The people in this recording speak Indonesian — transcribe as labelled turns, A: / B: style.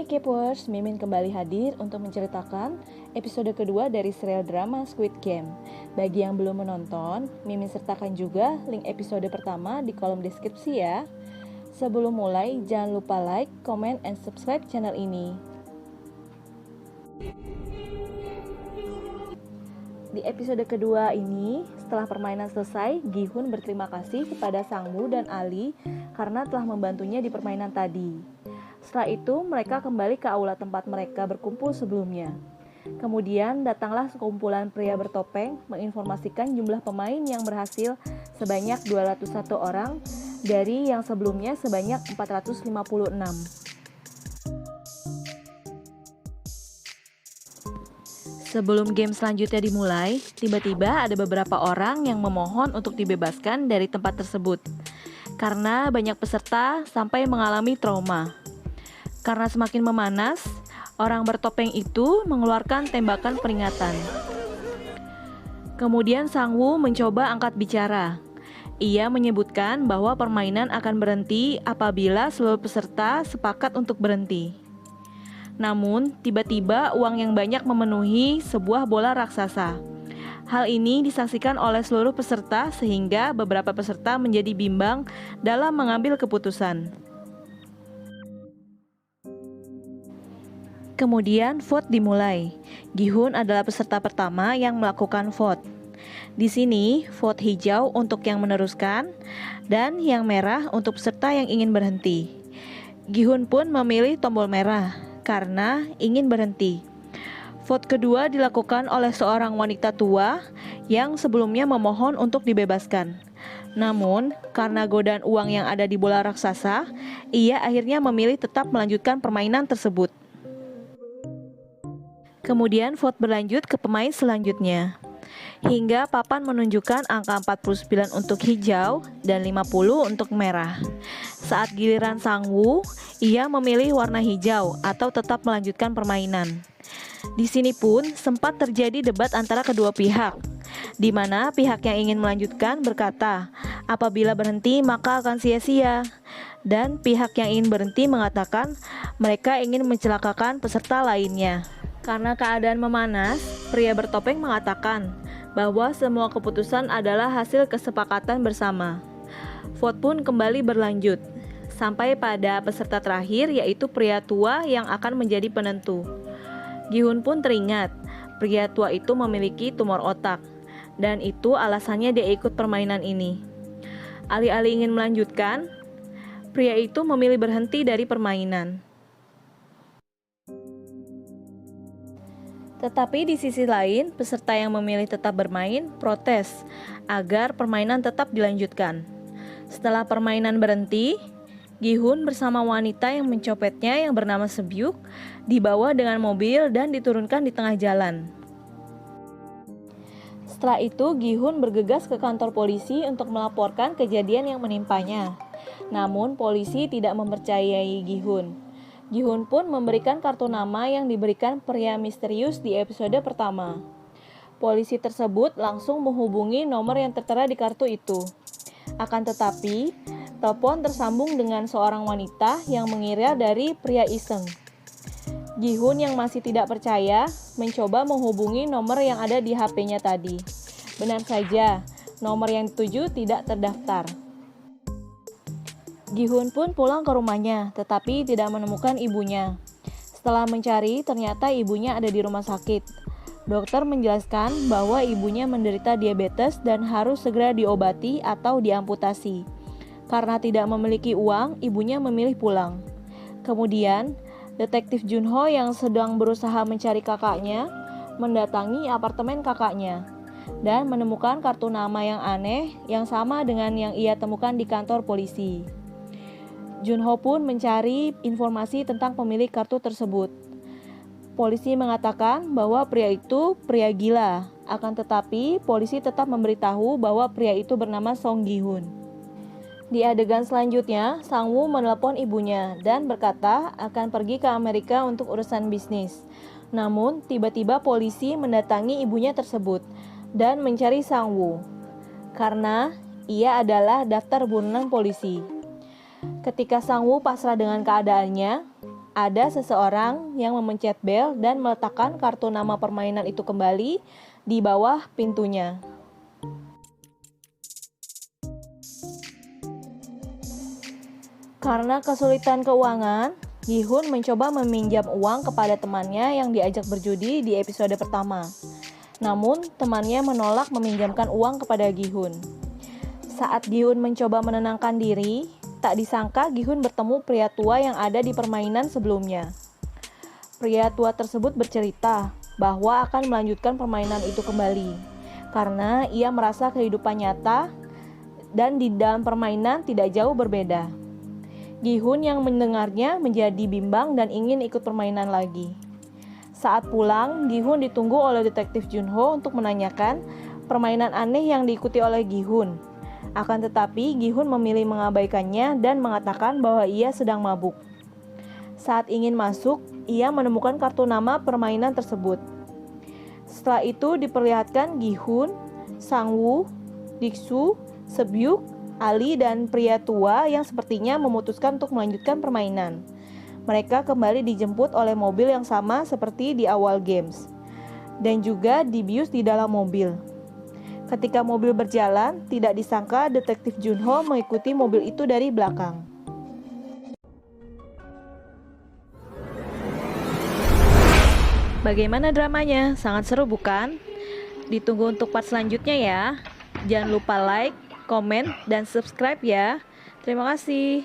A: Hai K-popers, Mimin kembali hadir untuk menceritakan episode kedua dari serial drama Squid Game. Bagi yang belum menonton, Mimin sertakan juga link episode pertama di kolom deskripsi ya. Sebelum mulai, jangan lupa like, comment, and subscribe channel ini. Di episode kedua ini, setelah permainan selesai, Gi-hun berterima kasih kepada Sang-woo dan Ali karena telah membantunya di permainan tadi. Setelah itu, mereka kembali ke aula tempat mereka berkumpul sebelumnya. Kemudian, datanglah sekumpulan pria bertopeng menginformasikan jumlah pemain yang berhasil sebanyak 201 orang dari yang sebelumnya sebanyak 456. Sebelum game selanjutnya dimulai, tiba-tiba ada beberapa orang yang memohon untuk dibebaskan dari tempat tersebut karena banyak peserta sampai mengalami trauma. Karena semakin memanas, orang bertopeng itu mengeluarkan tembakan peringatan. Kemudian Sang-woo mencoba angkat bicara. Ia menyebutkan bahwa permainan akan berhenti apabila seluruh peserta sepakat untuk berhenti. Namun, tiba-tiba uang yang banyak memenuhi sebuah bola raksasa. Hal ini disaksikan oleh seluruh peserta sehingga beberapa peserta menjadi bimbang dalam mengambil keputusan. Kemudian vote dimulai. Gi-hun adalah peserta pertama yang melakukan vote. Di sini, vote hijau untuk yang meneruskan dan yang merah untuk peserta yang ingin berhenti. Gi-hun pun memilih tombol merah karena ingin berhenti. Vote kedua dilakukan oleh seorang wanita tua yang sebelumnya memohon untuk dibebaskan. Namun, karena godaan uang yang ada di bola raksasa, ia akhirnya memilih tetap melanjutkan permainan tersebut. Kemudian vote berlanjut ke pemain selanjutnya. Hingga papan menunjukkan angka 49 untuk hijau dan 50 untuk merah. Saat giliran Sang-woo, ia memilih warna hijau atau tetap melanjutkan permainan. Di sini pun sempat terjadi debat antara kedua pihak, di mana pihak yang ingin melanjutkan berkata, apabila berhenti maka akan sia-sia. Dan pihak yang ingin berhenti mengatakan mereka ingin mencelakakan peserta lainnya. Karena keadaan memanas, pria bertopeng mengatakan bahwa semua keputusan adalah hasil kesepakatan bersama. Vote pun kembali berlanjut, sampai pada peserta terakhir yaitu pria tua yang akan menjadi penentu. Gi-hun pun teringat, pria tua itu memiliki tumor otak, dan itu alasannya dia ikut permainan ini. Alih-alih ingin melanjutkan, pria itu memilih berhenti dari permainan. Tetapi di sisi lain, peserta yang memilih tetap bermain protes agar permainan tetap dilanjutkan. Setelah permainan berhenti, Gi-hun bersama wanita yang mencopetnya yang bernama Sebyuk dibawa dengan mobil dan diturunkan di tengah jalan. Setelah itu, Gi-hun bergegas ke kantor polisi untuk melaporkan kejadian yang menimpanya. Namun, polisi tidak mempercayai Gi-hun. Gi-hun pun memberikan kartu nama yang diberikan pria misterius di episode pertama. Polisi tersebut langsung menghubungi nomor yang tertera di kartu itu. Akan tetapi, telepon tersambung dengan seorang wanita yang mengira dari pria iseng. Gi-hun yang masih tidak percaya mencoba menghubungi nomor yang ada di HP-nya tadi. Benar saja, nomor yang dituju tidak terdaftar. Gi-hun pun pulang ke rumahnya, tetapi tidak menemukan ibunya. Setelah mencari, ternyata ibunya ada di rumah sakit. Dokter menjelaskan bahwa ibunya menderita diabetes dan harus segera diobati atau diamputasi. Karena tidak memiliki uang, ibunya memilih pulang. Kemudian, detektif Junho yang sedang berusaha mencari kakaknya mendatangi apartemen kakaknya dan menemukan kartu nama yang aneh yang sama dengan yang ia temukan di kantor polisi. Junho pun mencari informasi tentang pemilik kartu tersebut. Polisi mengatakan bahwa pria itu pria gila, akan tetapi polisi tetap memberitahu bahwa pria itu bernama Song Gi-hun. Di adegan selanjutnya, Sang-woo menelepon ibunya dan berkata akan pergi ke Amerika untuk urusan bisnis. Namun, tiba-tiba polisi mendatangi ibunya tersebut dan mencari Sang-woo karena ia adalah daftar buronan polisi. Ketika Sang-woo pasrah dengan keadaannya, ada seseorang yang memencet bel dan meletakkan kartu nama permainan itu kembali di bawah pintunya. Karena kesulitan keuangan, Gi-hun mencoba meminjam uang kepada temannya yang diajak berjudi di episode pertama. Namun, temannya menolak meminjamkan uang kepada Gi-hun. Saat Gi-hun mencoba menenangkan diri, tak disangka Gi-hun bertemu pria tua yang ada di permainan sebelumnya. Pria tua tersebut bercerita bahwa akan melanjutkan permainan itu kembali, karena ia merasa kehidupan nyata dan di dalam permainan tidak jauh berbeda. Gi-hun yang mendengarnya menjadi bimbang dan ingin ikut permainan lagi. Saat pulang, Gi-hun ditunggu oleh detektif Junho untuk menanyakan permainan aneh yang diikuti oleh Gi-hun. Akan tetapi, Gi-hun memilih mengabaikannya dan mengatakan bahwa ia sedang mabuk. Saat ingin masuk, ia menemukan kartu nama permainan tersebut. Setelah itu diperlihatkan Gi-hun, Sang-woo, Dik-soo, Sebyuk, Ali, dan pria tua yang sepertinya memutuskan untuk melanjutkan permainan. Mereka kembali dijemput oleh mobil yang sama seperti di awal games, dan juga dibius di dalam mobil. Ketika mobil berjalan, tidak disangka detektif Junho mengikuti mobil itu dari belakang. Bagaimana dramanya? Sangat seru bukan? Ditunggu untuk part selanjutnya ya. Jangan lupa like, komen, dan subscribe ya. Terima kasih.